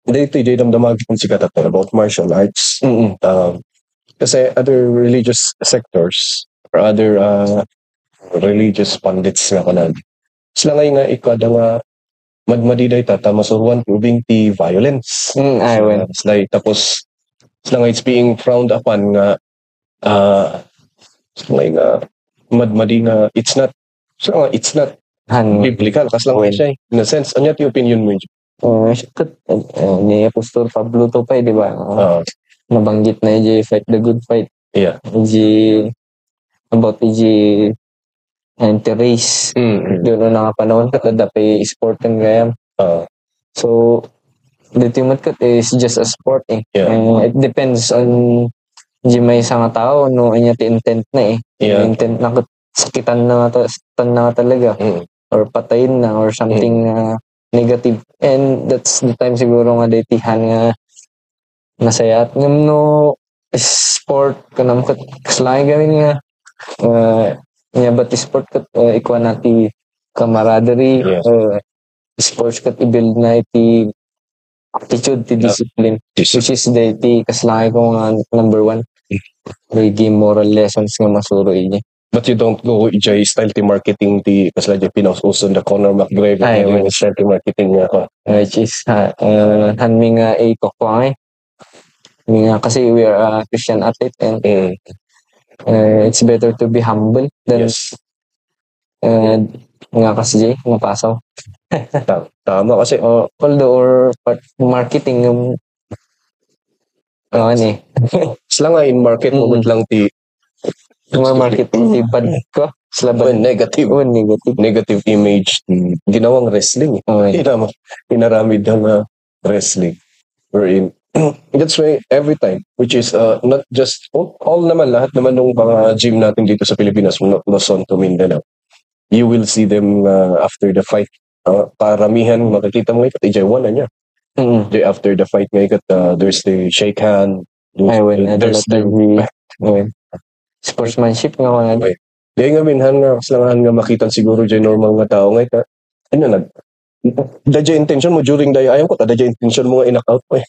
day damdamag kung sikat about martial arts. Kasi other religious sectors or other religious pundits nga kanan. Sila nga ikada nga madmadiday tata masuruan tubing ti violence. Tapos sila nga it's being frowned upon nga sila nga madmadi nga it's not biblical kas lang siya in a sense. Anya ti opinion mo? Ni Apostol Pablo to pa di ba? Nabanggit na fight the good fight. Yeah. About anti-race. Doon na nga panahon ka dapat sport and gayam. So the ultimate cut is just a sport it depends on may isang tao no anya ti intent na intent na sakitan na talaga or patayin na or something negative, and that's the time siguro nga daytihan nga nasayat ngam no sport kanam kat kaslay gawin nga nya but sport kat ikwa nati camaraderie sports kat i-build na iti attitude ti discipline which is the kaslay ko nga number 1 game moral lessons nga masuro ini. But you don't go style ti marketing ti kasla di pinaususon the Conor McGregor style ti marketing nga which is hanmi nga kokwang kasi we are a Christian athlete and it's better to be humble than nga kasi mapasaw. Tama kasi although or marketing sila nga in market mo lang ti marketing ti bad ko negative image ginawang wrestling inaramid na wrestling wherein that's why every time which is not just all naman lahat naman ng mga gym natin dito sa Pilipinas Luzon to Mindanao you will see them after the fight paramihan makikita mo ito TJ1 na niya after the fight there's the shake hand there's the sportsmanship nga wala. Di nga minhan nga kaslangan nga makitan siguro dyan normal nga tao nga dadya intention mo during the ayaw ko dadya intention mo nga in-knockout mo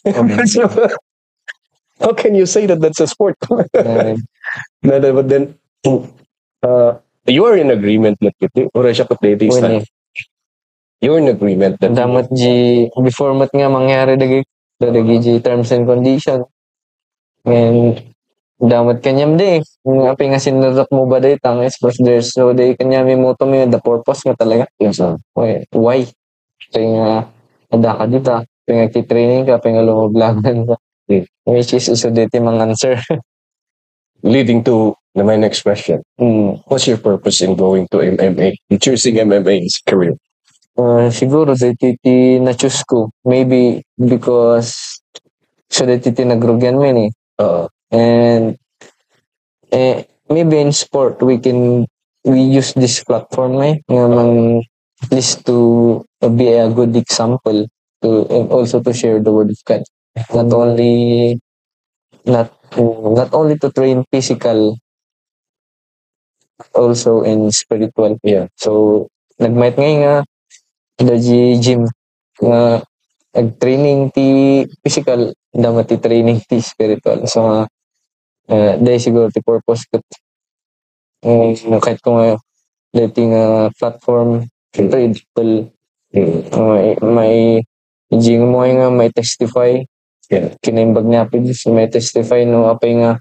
how can you say that that's a sport? But then you are in agreement na kiti or siya kat dating style you're in agreement that damat before mat nga mangyari dagi terms and condition and damat kanyam di nga pinga sinurok mo ba day tang is there's so day kanyam mo to the purpose nga talaga why pinga ada ka dito pinga training ka pinga lumablagan ka which is so dito mang answer leading to my next question. What's your purpose in going to MMA choosing MMA as a career? Siguro dito na-choose ko maybe because so dito nagrugyan mo and maybe in sport we use this platform at least to be a good example to and also to share the word of God not only to train physical also in spiritual so nagmight nga the gym nga training ti physical dapat ti training ti spiritual so dahil siguro ti purpose ko kahit kung dating platform people may gym mo nga may testify kinaimbag niya may testify no apay nga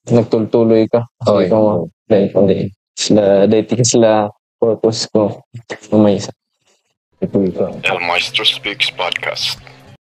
nagtultuloy ka dahil sila purpose ko may isa El Maestro Speaks Podcast.